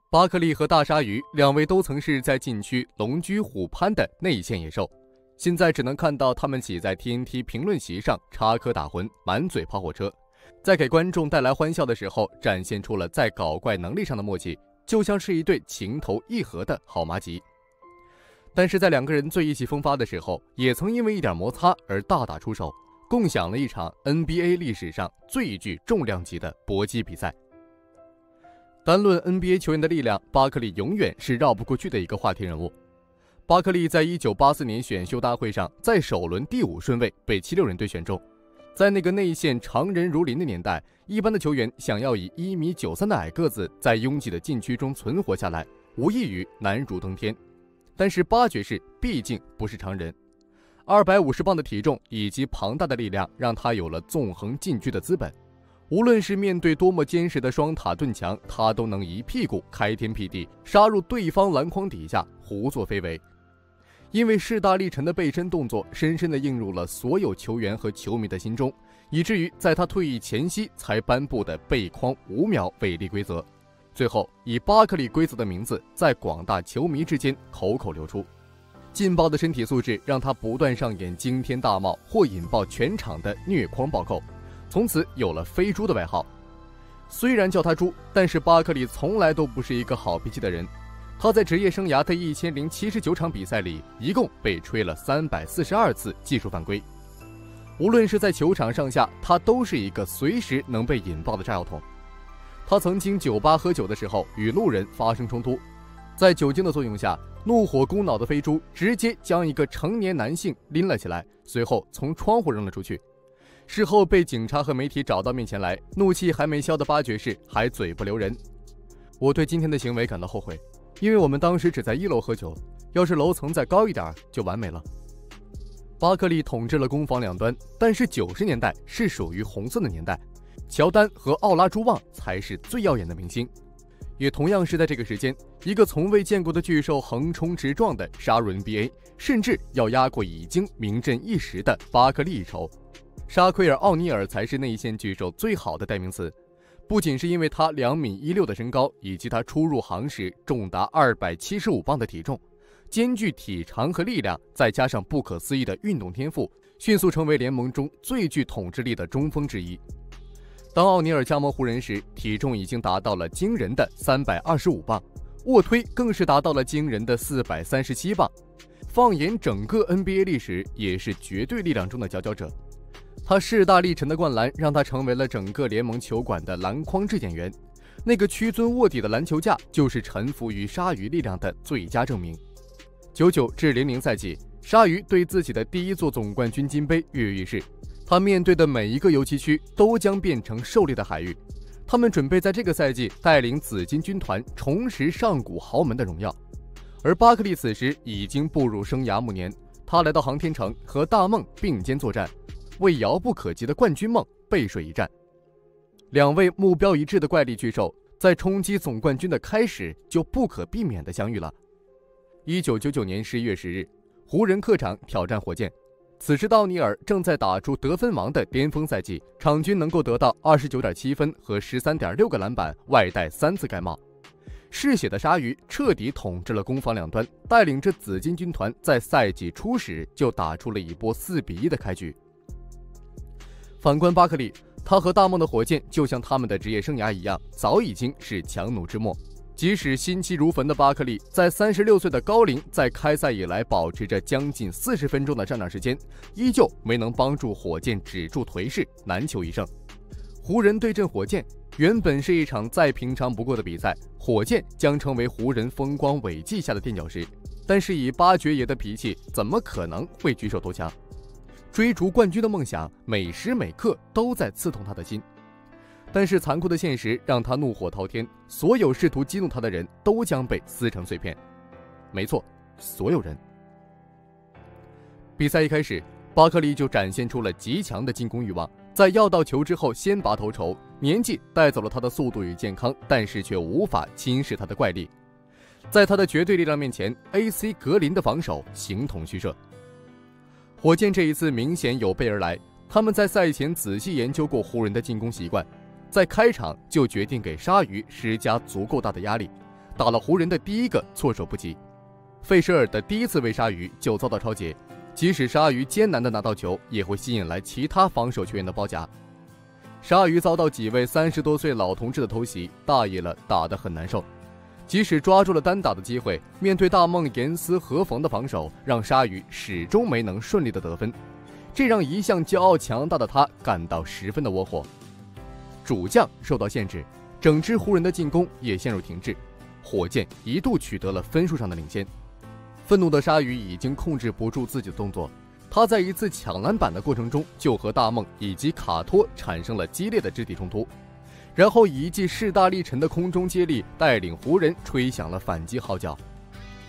巴克利和大鲨鱼两位都曾是在禁区龙居虎攀的内线野兽，现在只能看到他们挤在 TNT 评论席上插科打诨，满嘴跑火车，在给观众带来欢笑的时候，展现出了在搞怪能力上的默契，就像是一对情投意合的好麻吉。但是在两个人最意气风发的时候，也曾因为一点摩擦而大打出手，共享了一场 NBA 历史上最具重量级的搏击比赛。单论 NBA 球员的力量，巴克利永远是绕不过去的一个话题人物。巴克利在1984年选秀大会上，在首轮第5顺位被76人队选中。在那个内线常人如林的年代，一般的球员想要以1.93米的矮个子在拥挤的禁区中存活下来，无异于难如登天。但是巴爵士毕竟不是常人，250磅的体重以及庞大的力量，让他有了纵横禁区的资本。无论是面对多么坚实的双塔盾墙，他都能一屁股开天辟地，杀入对方篮筐底下，胡作非为。因为势大力沉的背身动作，深深地映入了所有球员和球迷的心中，以至于在他退役前夕才颁布的背筐5秒违例规则，最后以巴克利规则的名字在广大球迷之间口口流出。劲爆的身体素质让他不断上演惊天大帽或引爆全场的虐筐暴扣，从此有了飞猪的外号。虽然叫他猪，但是巴克利从来都不是一个好脾气的人。他在职业生涯的1079场比赛里，一共被吹了342次技术犯规。无论是在球场上下，他都是一个随时能被引爆的炸药桶。他曾经酒吧喝酒的时候与路人发生冲突，在酒精的作用下，怒火攻脑的飞猪直接将一个成年男性拎了起来，随后从窗户扔了出去。事后被警察和媒体找到面前来，怒气还没消的巴爵士还嘴不留人。我对今天的行为感到后悔，因为我们当时只在1楼喝酒，要是楼层再高一点就完美了。巴克利统治了攻防两端，但是90年代是属于红色的年代，乔丹和奥拉朱旺才是最耀眼的明星。也同样是在这个时间，一个从未见过的巨兽横冲直撞地杀入 NBA， 甚至要压过已经名震一时的巴克利一筹。沙奎尔·奥尼尔才是内线巨兽最好的代名词，不仅是因为他2.16米的身高，以及他初入行时重达275磅的体重，兼具体长和力量，再加上不可思议的运动天赋，迅速成为联盟中最具统治力的中锋之一。当奥尼尔加盟湖人时，体重已经达到了惊人的325磅，卧推更是达到了惊人的437磅。放眼整个 NBA 历史，也是绝对力量中的佼佼者。他势大力沉的灌篮让他成为了整个联盟球馆的篮筐质检员，那个屈尊卧底的篮球架就是臣服于鲨鱼力量的最佳证明。99至00赛季，鲨鱼对自己的第1座总冠军金杯跃跃欲试，他面对的每一个游击区都将变成狩猎的海域。他们准备在这个赛季带领紫金军团重拾上古豪门的荣耀。而巴克利此时已经步入生涯暮年，他来到航天城和大梦并肩作战，为遥不可及的冠军梦背水一战。两位目标一致的怪力巨兽在冲击总冠军的开始就不可避免地相遇了。1999年11月10日，湖人客场挑战火箭，此时道尼尔正在打出得分王的巅峰赛季，场均能够得到29.7分和13.6个篮板，外带3次盖帽。嗜血的鲨鱼彻底统治了攻防两端，带领着紫金军团在赛季初始就打出了一波4-1的开局。反观巴克利，他和大梦的火箭就像他们的职业生涯一样，早已经是强弩之末。即使心急如焚的巴克利在36岁的高龄，在开赛以来保持着将近40分钟的上场时间，依旧没能帮助火箭止住颓势，难求一胜。湖人对阵火箭原本是一场再平常不过的比赛，火箭将成为湖人风光伟绩下的垫脚石，但是以巴爵爷的脾气，怎么可能会举手投降？追逐冠军的梦想每时每刻都在刺痛他的心，但是残酷的现实让他怒火滔天，所有试图激怒他的人都将被撕成碎片。没错，所有人。比赛一开始，巴克利就展现出了极强的进攻欲望，在要到球之后先拔头筹，年纪带走了他的速度与健康，但是却无法侵蚀他的怪力。在他的绝对力量面前 ，AC 格林的防守形同虚设。火箭这一次明显有备而来，他们在赛前仔细研究过湖人的进攻习惯，在开场就决定给鲨鱼施加足够大的压力，打了湖人的第一个措手不及。费舍尔的第一次喂鲨鱼就遭到抄截，即使鲨鱼艰难地拿到球，也会吸引来其他防守球员的包夹。鲨鱼遭到几位30多岁老同志的偷袭，大意了，打得很难受。即使抓住了单打的机会，面对大梦严丝合缝的防守，让鲨鱼始终没能顺利的得分，这让一向骄傲强大的他感到十分的窝火。主将受到限制，整支湖人的进攻也陷入停滞，火箭一度取得了分数上的领先。愤怒的鲨鱼已经控制不住自己的动作，他在一次抢篮板的过程中就和大梦以及卡托产生了激烈的肢体冲突，然后以一记势大力沉的空中接力带领湖人吹响了反击号角。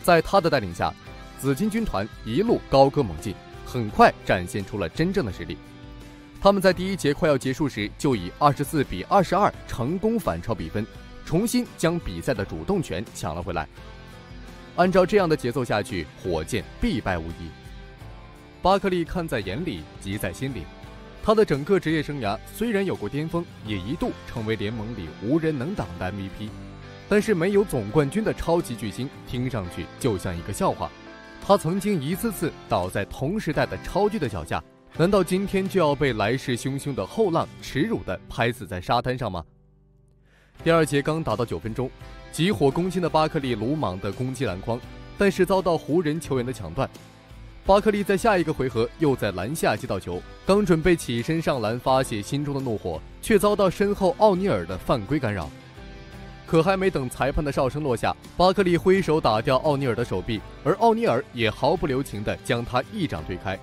在他的带领下，紫金军团一路高歌猛进，很快展现出了真正的实力。他们在第一节快要结束时就以24-22成功反超比分，重新将比赛的主动权抢了回来。按照这样的节奏下去，火箭必败无疑。巴克利看在眼里，急在心里。他的整个职业生涯虽然有过巅峰，也一度成为联盟里无人能挡的 MVP， 但是没有总冠军的超级巨星听上去就像一个笑话。他曾经一次次倒在同时代的超巨的脚下，难道今天就要被来势汹汹的后浪耻辱地拍死在沙滩上吗？第二节刚打到9分钟，急火攻心的巴克利鲁莽地攻击篮筐，但是遭到湖人球员的抢断。巴克利在下一个回合又在篮下接到球，刚准备起身上篮发泄心中的怒火，却遭到身后奥尼尔的犯规干扰。可还没等裁判的哨声落下，巴克利挥手打掉奥尼尔的手臂，而奥尼尔也毫不留情地将他一掌推开。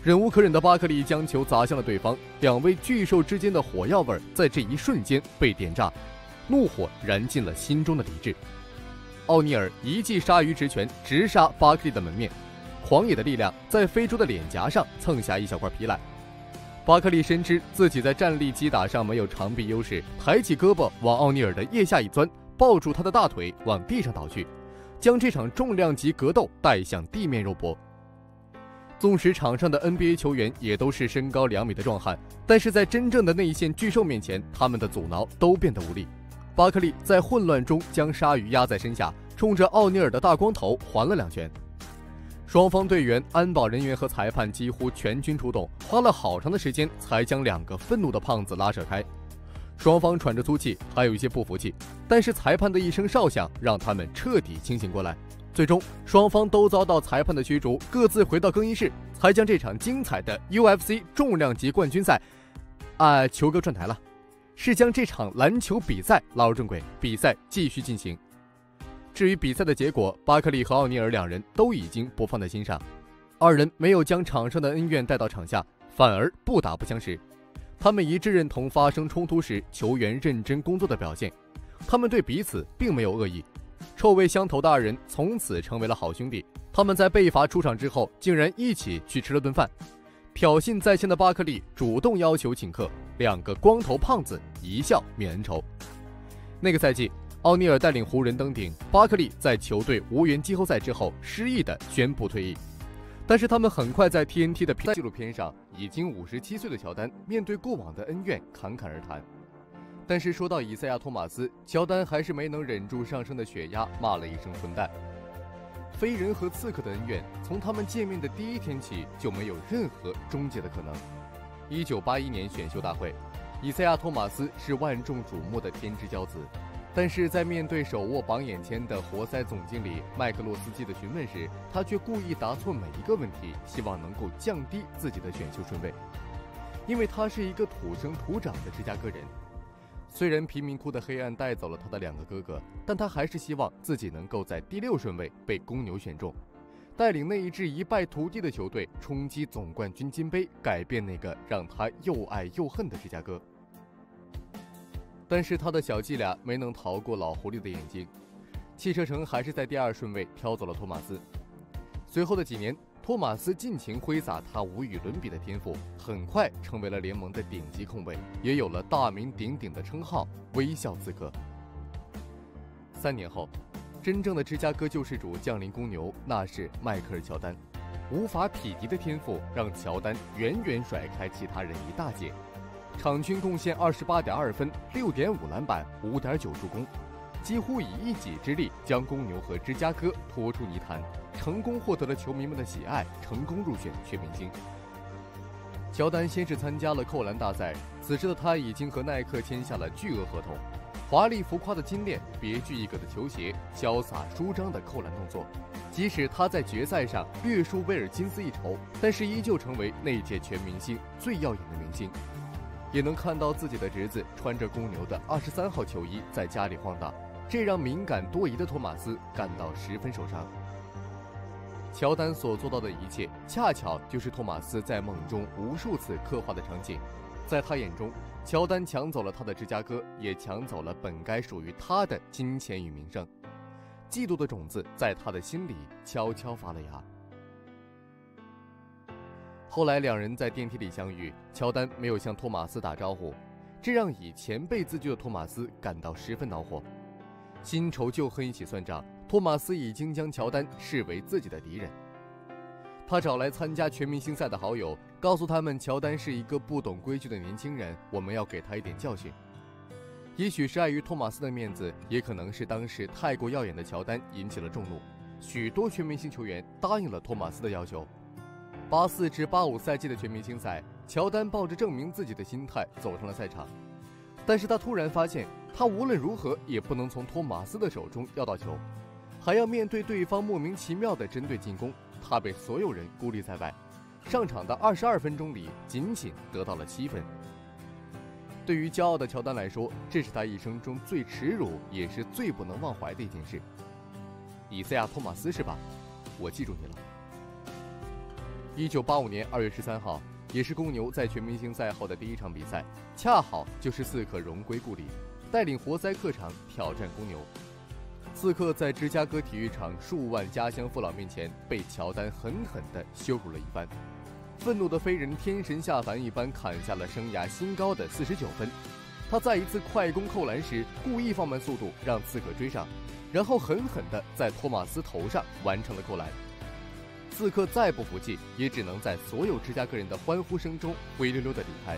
忍无可忍的巴克利将球砸向了对方，两位巨兽之间的火药味在这一瞬间被点炸，怒火燃尽了心中的理智。奥尼尔一记鲨鱼直拳直杀巴克利的门面，狂野的力量在飞猪的脸颊上蹭下一小块皮来。巴克利深知自己在站立击打上没有长臂优势，抬起胳膊往奥尼尔的腋下一钻，抱住他的大腿往地上倒去，将这场重量级格斗带向地面肉搏。纵使场上的 NBA 球员也都是身高2米的壮汉，但是在真正的内线巨兽面前，他们的阻挠都变得无力。巴克利在混乱中将鲨鱼压在身下，冲着奥尼尔的大光头还了2拳。双方队员、安保人员和裁判几乎全军出动，花了好长的时间才将2个愤怒的胖子拉扯开。双方喘着粗气，还有一些不服气，但是裁判的一声哨响让他们彻底清醒过来。最终，双方都遭到裁判的驱逐，各自回到更衣室，才将这场精彩的 UFC 重量级冠军赛，球哥转台了，是将这场篮球比赛拉入正轨，比赛继续进行。至于比赛的结果，巴克利和奥尼尔2人都已经不放在心上，2人没有将场上的恩怨带到场下，反而不打不相识。他们一致认同发生冲突时球员认真工作的表现，他们对彼此并没有恶意。臭味相投的2人从此成为了好兄弟，他们在被罚出场之后，竟然一起去吃了顿饭。挑衅在先的巴克利主动要求请客，2个光头胖子一笑泯恩仇。那个赛季，奥尼尔带领湖人登顶，巴克利在球队无缘季后赛之后失意地宣布退役。但是他们很快在 TNT 的纪录片上，已经57岁的乔丹面对过往的恩怨侃侃而谈。但是说到以赛亚·托马斯，乔丹还是没能忍住上升的血压，骂了一声混蛋。飞人和刺客的恩怨，从他们见面的第一天起就没有任何终结的可能。1981年选秀大会，以赛亚·托马斯是万众瞩目的天之骄子。但是在面对手握榜眼签的活塞总经理麦克洛斯基的询问时，他却故意答错每一个问题，希望能够降低自己的选秀顺位。因为他是一个土生土长的芝加哥人，虽然贫民窟的黑暗带走了他的2个哥哥，但他还是希望自己能够在第6顺位被公牛选中，带领那一支一败涂地的球队冲击总冠军金杯，改变那个让他又爱又恨的芝加哥。但是他的小伎俩没能逃过老狐狸的眼睛，汽车城还是在第2顺位挑走了托马斯。随后的几年，托马斯尽情挥洒他无与伦比的天赋，很快成为了联盟的顶级控卫，也有了大名鼎鼎的称号“微笑刺客”。3年后，真正的芝加哥救世主降临公牛，那是迈克尔·乔丹。无法匹敌的天赋让乔丹远远甩开其他人一大截。场均贡献28.2分、6.5篮板、5.9助攻，几乎以一己之力将公牛和芝加哥拖出泥潭，成功获得了球迷们的喜爱，成功入选全明星。乔丹先是参加了扣篮大赛，此时的他已经和耐克签下了巨额合同，华丽浮夸的金链，别具一格的球鞋，潇洒舒张的扣篮动作。即使他在决赛上略输威尔金斯一筹，但是依旧成为那届全明星最耀眼的明星。也能看到自己的侄子穿着公牛的23号球衣在家里晃荡，这让敏感多疑的托马斯感到十分受伤。乔丹所做到的一切，恰巧就是托马斯在梦中无数次刻画的场景。在他眼中，乔丹抢走了他的芝加哥，也抢走了本该属于他的金钱与名声。嫉妒的种子在他的心里悄悄发了芽。后来两人在电梯里相遇，乔丹没有向托马斯打招呼，这让以前辈自居的托马斯感到十分恼火。新仇旧恨一起算账，托马斯已经将乔丹视为自己的敌人。他找来参加全明星赛的好友，告诉他们乔丹是一个不懂规矩的年轻人，我们要给他一点教训。也许是碍于托马斯的面子，也可能是当时太过耀眼的乔丹引起了众怒，许多全明星球员答应了托马斯的要求。84至85赛季的全明星赛，乔丹抱着证明自己的心态走上了赛场，但是他突然发现，他无论如何也不能从托马斯的手中要到球，还要面对对方莫名其妙的针对进攻，他被所有人孤立在外。上场的22分钟里，仅仅得到了7分。对于骄傲的乔丹来说，这是他一生中最耻辱也是最不能忘怀的一件事。以赛亚·托马斯是吧？我记住你了。1985年2月13号，也是公牛在全明星赛后的第一场比赛，恰好就是斯科荣归故里，带领活塞客场挑战公牛。斯科在芝加哥体育场数万家乡父老面前被乔丹狠狠地羞辱了一番，愤怒的飞人天神下凡一般砍下了生涯新高的49分。他在一次快攻扣篮时故意放慢速度让斯科追上，然后狠狠地在托马斯头上完成了扣篮。斯科再不服气，也只能在所有芝加哥人的欢呼声中灰溜溜地离开。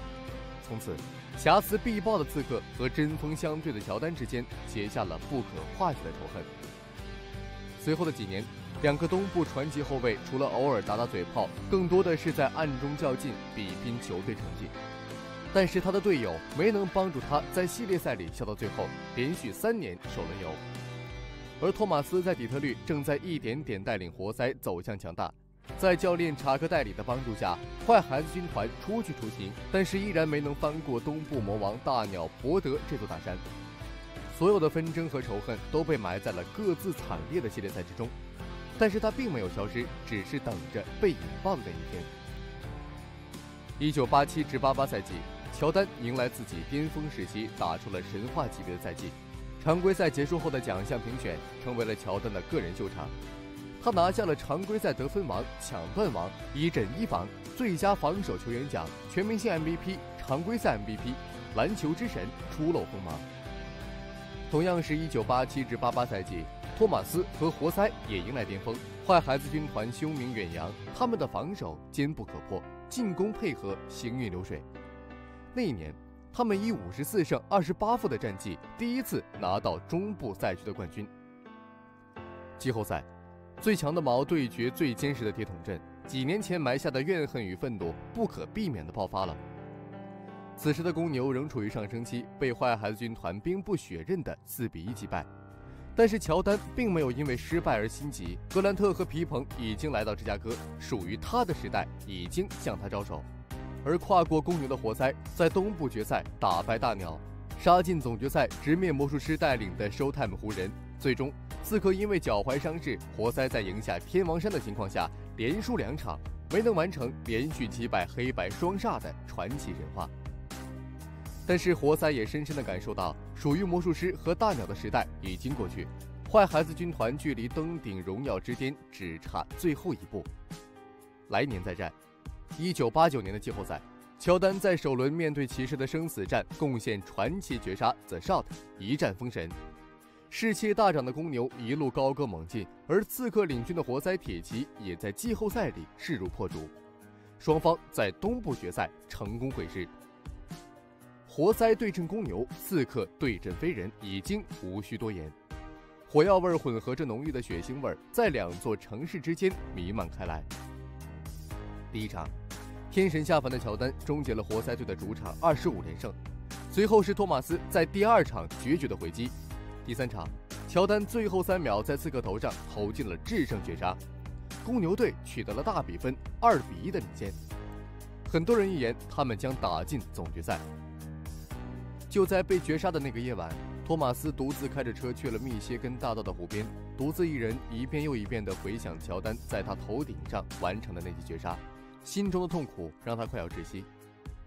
从此，瑕疵必报的刺客和针锋相对的乔丹之间结下了不可化解的仇恨。随后的几年，两个东部传奇后卫除了偶尔打打嘴炮，更多的是在暗中较劲，比拼球队成绩。但是他的队友没能帮助他在系列赛里笑到最后，连续3年首轮游。而托马斯在底特律正在一点点带领活塞走向强大。在教练查克戴里的帮助下，坏孩子军团出去出行，但是依然没能翻过东部魔王大鸟伯德这座大山。所有的纷争和仇恨都被埋在了各自惨烈的系列赛之中，但是他并没有消失，只是等着被引爆的那一天。1987至88赛季，乔丹迎来自己巅峰时期，打出了神话级别的赛季。常规赛结束后的奖项评选成为了乔丹的个人秀场，他拿下了常规赛得分王、抢断王、一阵一防、最佳防守球员奖、全明星 MVP、常规赛 MVP、篮球之神，初露锋芒。同样是1987至88赛季，托马斯和活塞也迎来巅峰，坏孩子军团凶名远扬，他们的防守坚不可破，进攻配合行云流水。那一年，他们以54胜28负的战绩，第一次拿到中部赛区的冠军。季后赛，最强的矛对决最坚实的铁桶阵，几年前埋下的怨恨与愤怒不可避免地爆发了。此时的公牛仍处于上升期，被坏孩子军团兵不血刃的4比1击败。但是乔丹并没有因为失败而心急，格兰特和皮蓬已经来到芝加哥，属于他的时代已经向他招手。而跨过公牛的活塞在东部决赛打败大鸟，杀进总决赛，直面魔术师带领的 Showtime 湖人。最终，刺客因为脚踝伤势，活塞在赢下天王山的情况下，连输2场，没能完成连续击败黑白双煞的传奇神话。但是活塞也深深地感受到，属于魔术师和大鸟的时代已经过去，坏孩子军团距离登顶荣耀之巅只差最后一步。来年再战。1989年的季后赛，乔丹在首轮面对骑士的生死战贡献传奇绝杀 The Shot， 一战封神。士气大涨的公牛一路高歌猛进，而刺客领军的活塞铁骑也在季后赛里势如破竹。双方在东部决赛成功会师。活塞对阵公牛，刺客对阵飞人，已经无需多言。火药味混合着浓郁的血腥味，在两座城市之间弥漫开来。第一场，天神下凡的乔丹终结了活塞队的主场25连胜，随后是托马斯在第二场决绝的回击。第三场，乔丹最后3秒在刺客头上投进了制胜绝杀，公牛队取得了大比分2-1的领先。很多人预言他们将打进总决赛。就在被绝杀的那个夜晚，托马斯独自开着车去了密歇根大道的湖边，独自一人一遍又一遍地回想乔丹在他头顶上完成的那记绝杀，心中的痛苦让他快要窒息。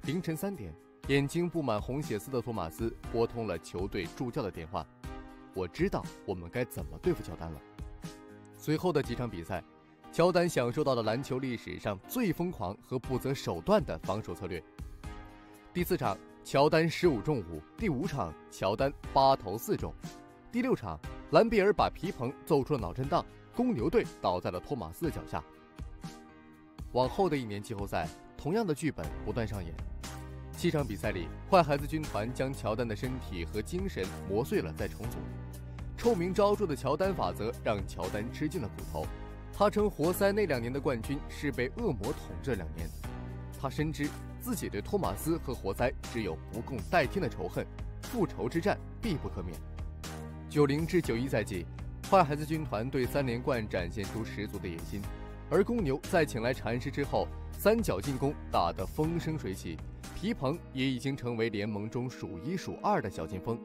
凌晨3点，眼睛布满红血丝的托马斯拨通了球队助教的电话：“我知道我们该怎么对付乔丹了。”随后的几场比赛，乔丹享受到了篮球历史上最疯狂和不择手段的防守策略。第4场，乔丹15中5；第5场，乔丹8投4中；第6场，兰比尔把皮蓬揍出了脑震荡，公牛队倒在了托马斯的脚下。往后的1年季后赛，同样的剧本不断上演。7场比赛里，坏孩子军团将乔丹的身体和精神磨碎了再重组。臭名昭著的乔丹法则让乔丹吃尽了苦头。他称活塞那2年的冠军是被恶魔统治了2年。他深知自己对托马斯和活塞只有不共戴天的仇恨，复仇之战必不可免。90至91赛季，坏孩子军团对3连冠展现出十足的野心，而公牛在请来禅师之后，三角进攻打得风生水起，皮蓬也已经成为联盟中数1数2的小前锋。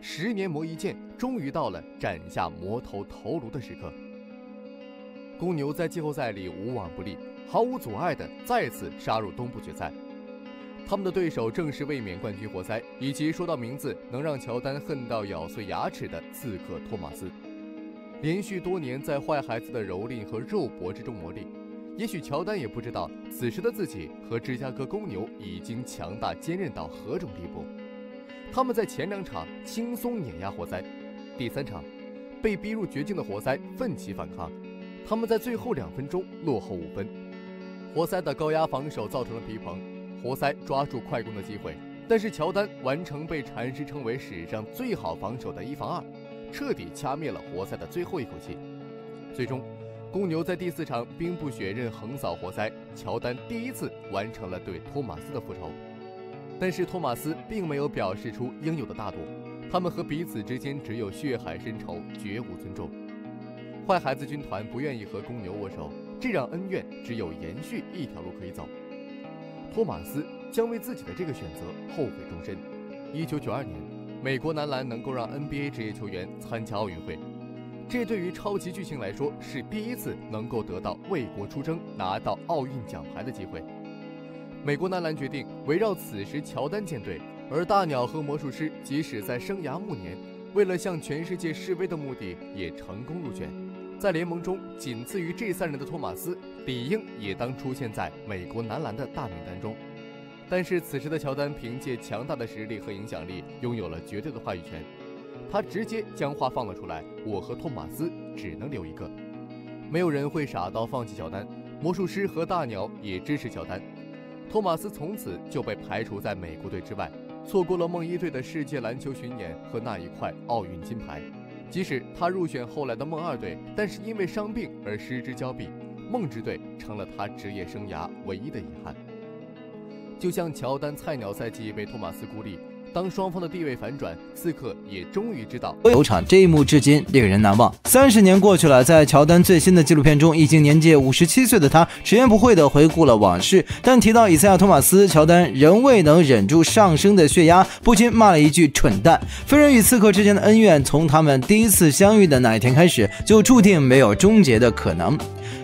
10年磨一剑，终于到了斩下魔头头颅的时刻。公牛在季后赛里无往不利，毫无阻碍地再次杀入东部决赛。他们的对手正是卫冕冠军活塞，以及说到名字能让乔丹恨到咬碎牙齿的刺客托马斯。连续多年在坏孩子的蹂躏和肉搏之中磨砺，也许乔丹也不知道，此时的自己和芝加哥公牛已经强大坚韧到何种地步。他们在前2场轻松碾压活塞，第3场被逼入绝境的活塞奋起反抗，他们在最后2分钟落后5分。活塞的高压防守造成了皮蓬，活塞抓住快攻的机会，但是乔丹完成被禅师称为史上最好防守的1防2，彻底掐灭了活塞的最后一口气。最终，公牛在第4场兵不血刃横扫活塞，乔丹第一次完成了对托马斯的复仇。但是托马斯并没有表示出应有的大度，他们和彼此之间只有血海深仇，绝无尊重。坏孩子军团不愿意和公牛握手，这让恩怨只有延续一条路可以走。托马斯将为自己的这个选择后悔终身。1992年，美国男篮能够让 NBA 职业球员参加奥运会，这对于超级巨星来说是第一次能够得到为国出征、拿到奥运奖牌的机会。美国男篮决定围绕此时乔丹建队，而大鸟和魔术师即使在生涯暮年，为了向全世界示威的目的也成功入选。在联盟中仅次于这3人的托马斯，理应也当出现在美国男篮的大名单中。但是此时的乔丹凭借强大的实力和影响力，拥有了绝对的话语权。他直接将话放了出来：我和托马斯只能留一个。没有人会傻到放弃乔丹，魔术师和大鸟也支持乔丹。托马斯从此就被排除在美国队之外，错过了梦一队的世界篮球巡演和那一块奥运金牌。即使他入选后来的梦2队，但是因为伤病而失之交臂，梦之队成了他职业生涯唯一的遗憾。就像乔丹菜鸟赛季被托马斯孤立，当双方的地位反转，刺客也终于知道球场这一幕至今令人难忘。30年过去了，在乔丹最新的纪录片中，已经年届57岁的他直言不讳地回顾了往事，但提到以赛亚·托马斯，乔丹仍未能忍住上升的血压，不禁骂了一句蠢蛋。飞人与刺客之间的恩怨，从他们第一次相遇的那一天开始，就注定没有终结的可能。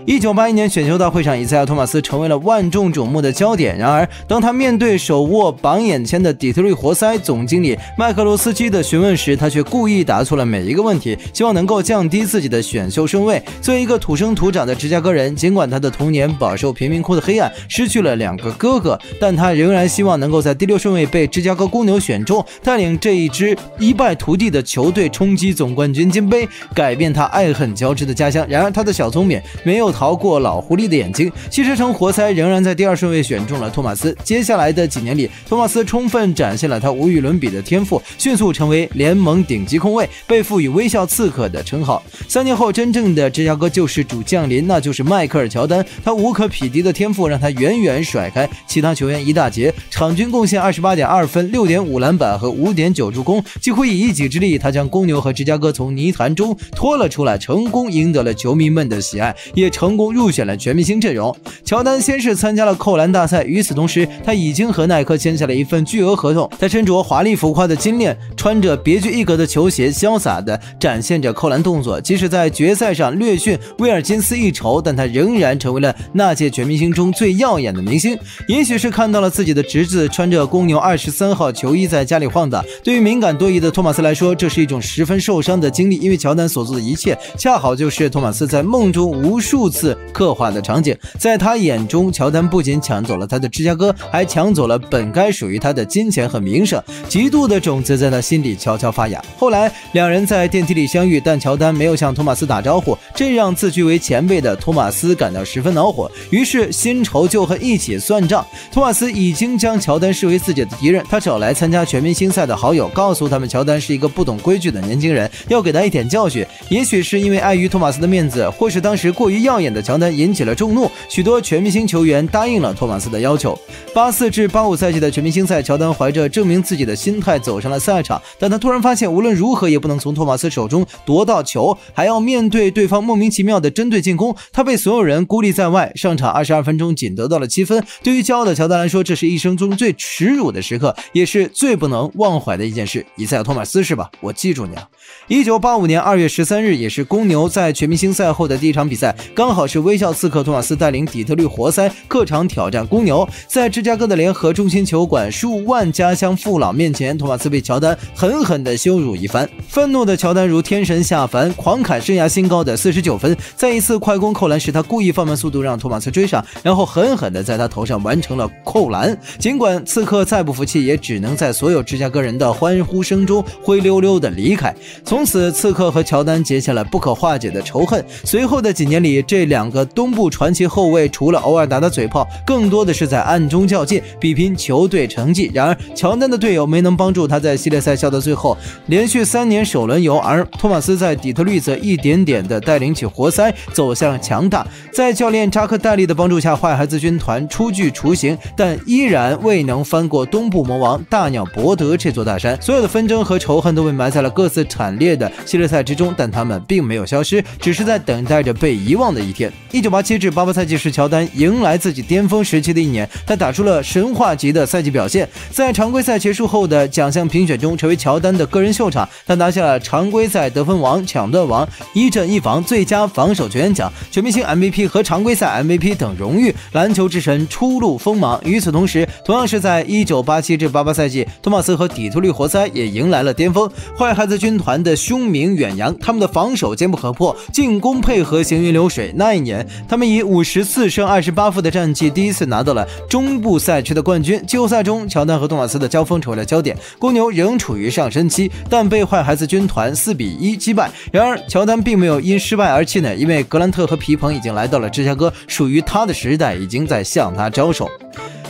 1981年选秀大会上，以赛亚·托马斯成为了万众瞩目的焦点。然而，当他面对手握榜眼签的底特律活塞总经理麦克罗斯基的询问时，他却故意答错了每一个问题，希望能够降低自己的选秀顺位。作为一个土生土长的芝加哥人，尽管他的童年饱受贫民窟的黑暗，失去了2个哥哥，但他仍然希望能够在第6顺位被芝加哥公牛选中，带领这一支一败涂地的球队冲击总冠军金杯，改变他爱恨交织的家乡。然而，他的小聪明没有逃过老狐狸的眼睛。西施城活塞仍然在第2顺位选中了托马斯。接下来的几年里，托马斯充分展现了他无与伦比的天赋，迅速成为联盟顶级控卫，被赋予微笑刺客的称号。3年后，真正的芝加哥救世主降临，那就是迈克尔·乔丹。他无可匹敌的天赋让他远远甩开其他球员一大截，场均贡献28.2分、6.5篮板和5.9助攻，几乎以一己之力，他将公牛和芝加哥从泥潭中拖了出来，成功赢得了球迷们的喜爱，也成功入选了全明星阵容。乔丹先是参加了扣篮大赛，与此同时，他已经和耐克签下了一份巨额合同。他身着华丽浮夸的金链，穿着别具一格的球鞋，潇洒地展现着扣篮动作。即使在决赛上略逊威尔金斯一筹，但他仍然成为了那届全明星中最耀眼的明星。也许是看到了自己的侄子穿着公牛23号球衣在家里晃荡，对于敏感多疑的托马斯来说，这是一种十分受伤的经历，因为乔丹所做的一切恰好就是托马斯在梦中无数次刻画的场景。在他眼中，乔丹不仅抢走了他的芝加哥，还抢走了本该属于他的金钱和名声。嫉妒的种子在他心里悄悄发芽。后来两人在电梯里相遇，但乔丹没有向托马斯打招呼，这让自居为前辈的托马斯感到十分恼火，于是新仇旧恨一起算账。托马斯已经将乔丹视为自己的敌人，他找来参加全明星赛的好友，告诉他们乔丹是一个不懂规矩的年轻人，要给他一点教训。也许是因为碍于托马斯的面子，或是当时过于耀眼的乔丹引起了众怒，许多全明星球员答应了托马斯的要求。84至85赛季的全明星赛，乔丹怀着证明自己的心态走上了赛场，但他突然发现无论如何也不能从托马斯手中夺到球，还要面对对方莫名其妙的针对进攻，他被所有人孤立在外。上场22分钟仅得到了7分，对于骄傲的乔丹来说，这是一生中最耻辱的时刻，也是最不能忘怀的一件事。以赛亚·托马斯是吧？我记住你了。1985年2月13日，也是公牛在全明星赛后的第一场比赛，刚好是微笑刺客托马斯带领底特律活塞客场挑战公牛。在芝加哥的联合中心球馆，数万家乡父老面前，托马斯被乔丹狠狠地羞辱一番。愤怒的乔丹如天神下凡，狂砍生涯新高的49分。在一次快攻扣篮时，他故意放慢速度让托马斯追上，然后狠狠地在他头上完成了扣篮。尽管刺客再不服气，也只能在所有芝加哥人的欢呼声中灰溜溜地离开。从此，刺客和乔丹结下了不可化解的仇恨。随后的几年里，这两个东部传奇后卫除了偶尔打打嘴炮，更多的是在暗中较劲，比拼球队成绩。然而，乔丹的队友没能帮助他在系列赛笑到最后，连续3年首轮游，而托马斯在底特律则一点点地带领起活塞走向强大。在教练扎克戴利的帮助下，坏孩子军团初具雏形，但依然未能翻过东部魔王大鸟伯德这座大山。所有的纷争和仇恨都被埋在了各自惨烈的系列赛之中，但他们并没有消失，只是在等待着被遗忘的一天。1987至88赛季是乔丹迎来自己巅峰时期的一年，他打出了神话级的赛季表现。在常规赛结束后的奖项评选中，成为乔丹的个人秀场，他拿下了常规赛得分王、抢断王、一阵一防、最佳防守球员奖、全明星 MVP 和常规赛 MVP 等荣誉，篮球之神初露锋芒。与此同时，同样是在1987至88赛季，托马斯和底特律活塞也迎来了巅峰。坏孩子军团的凶名远扬，他们的防守坚不可破，进攻配合行云流水。那一年，他们以54胜28负的战绩第一次拿到了中部赛区的冠军。季后赛中，乔丹和托马斯的交锋成为了焦点。公牛仍处于上升期，但被坏孩子军团4-1击败。然而，乔丹并没有因失败而气馁，因为格兰特和皮蓬已经来到了芝加哥，属于他的时代已经在向他招手。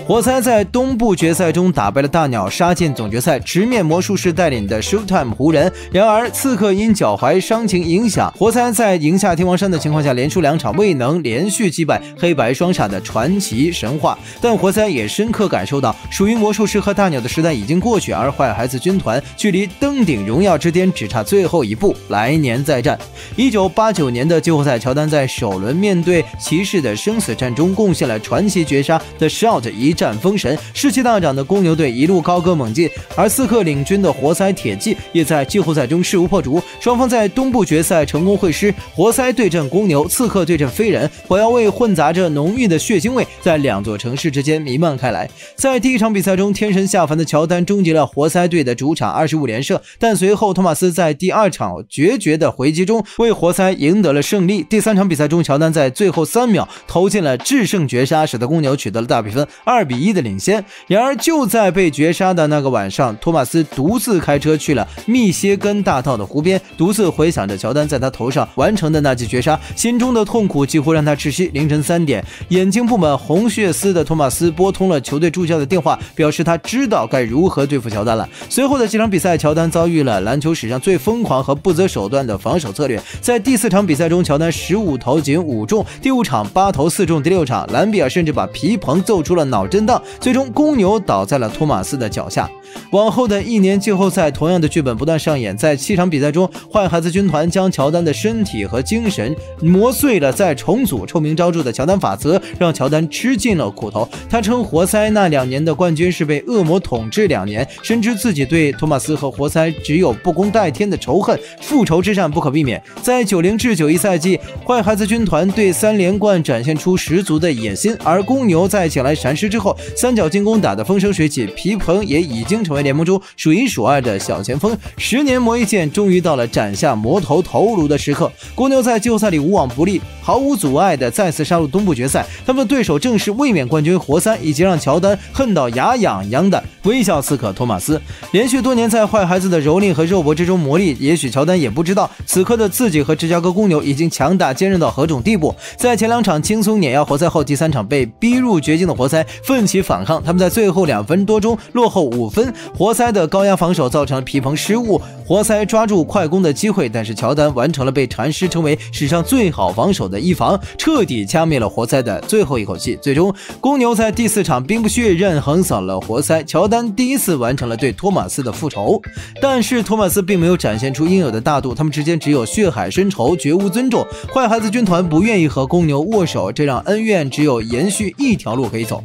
活塞在东部决赛中打败了大鸟，杀进总决赛，直面魔术师带领的 Showtime 湖人。然而，刺客因脚踝伤情影响，活塞在赢下天王山的情况下，连输2场，未能连续击败黑白双煞的传奇神话。但活塞也深刻感受到，属于魔术师和大鸟的时代已经过去，而坏孩子军团距离登顶荣耀之巅只差最后一步，来年再战。1989年的季后赛，乔丹在首轮面对骑士的生死战中贡献了传奇绝杀的 Shot，一战封神，士气大涨的公牛队一路高歌猛进，而刺客领军的活塞铁骑也在季后赛中势如破竹。双方在东部决赛成功会师，活塞对阵公牛，刺客对阵飞人，火药味混杂着浓郁的血腥味，在两座城市之间弥漫开来。在第一场比赛中，天神下凡的乔丹终结了活塞队的主场25连胜，但随后托马斯在第2场决绝的回击中为活塞赢得了胜利。第3场比赛中，乔丹在最后3秒投进了制胜绝杀，使得公牛取得了大比分2-1的领先。然而就在被绝杀的那个晚上，托马斯独自开车去了密歇根大道的湖边，独自回想着乔丹在他头上完成的那记绝杀，心中的痛苦几乎让他窒息。凌晨3点，眼睛布满红血丝的托马斯拨通了球队助教的电话，表示他知道该如何对付乔丹了。随后的几场比赛，乔丹遭遇了篮球史上最疯狂和不择手段的防守策略。在第4场比赛中，乔丹15投仅5中，第5场8投4中，第6场兰比尔甚至把皮蓬揍出了脑震荡，最终公牛倒在了托马斯的脚下。往后的1年季后赛，同样的剧本不断上演。在7场比赛中，坏孩子军团将乔丹的身体和精神磨碎了再重组，臭名昭著的乔丹法则让乔丹吃尽了苦头。他称活塞那2年的冠军是被恶魔统治2年，深知自己对托马斯和活塞只有不共戴天的仇恨，复仇之战不可避免。在90-91赛季，坏孩子军团对3连冠展现出十足的野心，而公牛在请来禅师之后，三角进攻打得风生水起，皮蓬也已经成为联盟中数1数2的小前锋。10年磨一剑，终于到了斩下魔头头颅的时刻。公牛在季后赛里无往不利，毫无阻碍的再次杀入东部决赛。他们的对手正是卫冕冠军活塞，以及让乔丹恨到牙痒痒的微笑刺客托马斯。连续多年在坏孩子的蹂躏和肉搏之中磨砺，也许乔丹也不知道，此刻的自己和芝加哥公牛已经强大坚韧到何种地步。在前2场轻松碾压活塞后，第3场被逼入绝境的活塞奋起反抗，他们在最后2分多钟落后5分。活塞的高压防守造成了皮蓬失误，活塞抓住快攻的机会，但是乔丹完成了被禅师称为史上最好防守的一防，彻底掐灭了活塞的最后一口气。最终公牛在第4场兵不血刃横扫了活塞，乔丹第1次完成了对托马斯的复仇。但是托马斯并没有展现出应有的大度，他们之间只有血海深仇，绝无尊重。坏孩子军团不愿意和公牛握手，这让恩怨只有延续一条路可以走。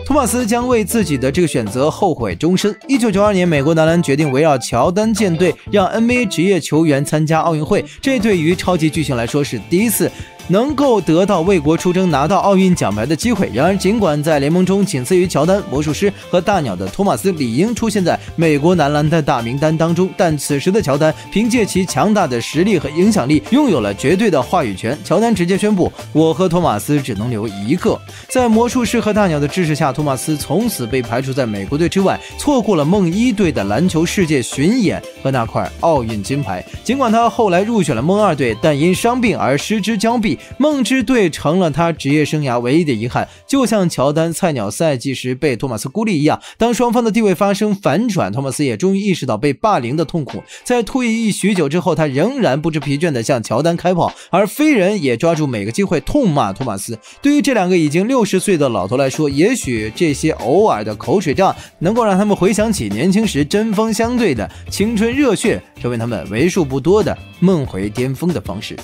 托马斯将为自己的这个选择后悔终身。1992年，美国男篮决定围绕乔丹建队，让 NBA 职业球员参加奥运会，这对于超级巨星来说是第1次能够得到为国出征拿到奥运奖牌的机会。然而尽管在联盟中仅次于乔丹、魔术师和大鸟的托马斯理应出现在美国男篮的大名单当中，但此时的乔丹凭借其强大的实力和影响力拥有了绝对的话语权。乔丹直接宣布，我和托马斯只能留一个。在魔术师和大鸟的支持下，托马斯从此被排除在美国队之外，错过了梦1队的篮球世界巡演和那块奥运金牌。尽管他后来入选了梦2队，但因伤病而失之交臂，梦之队成了他职业生涯唯一的遗憾。就像乔丹菜鸟赛季时被托马斯孤立一样，当双方的地位发生反转，托马斯也终于意识到被霸凌的痛苦。在退役许久之后，他仍然不知疲倦地向乔丹开炮，而飞人也抓住每个机会痛骂托马斯。对于这2个已经60岁的老头来说，也许这些偶尔的口水仗能够让他们回想起年轻时针锋相对的青春热血，成为他们为数不多的梦回巅峰的方式。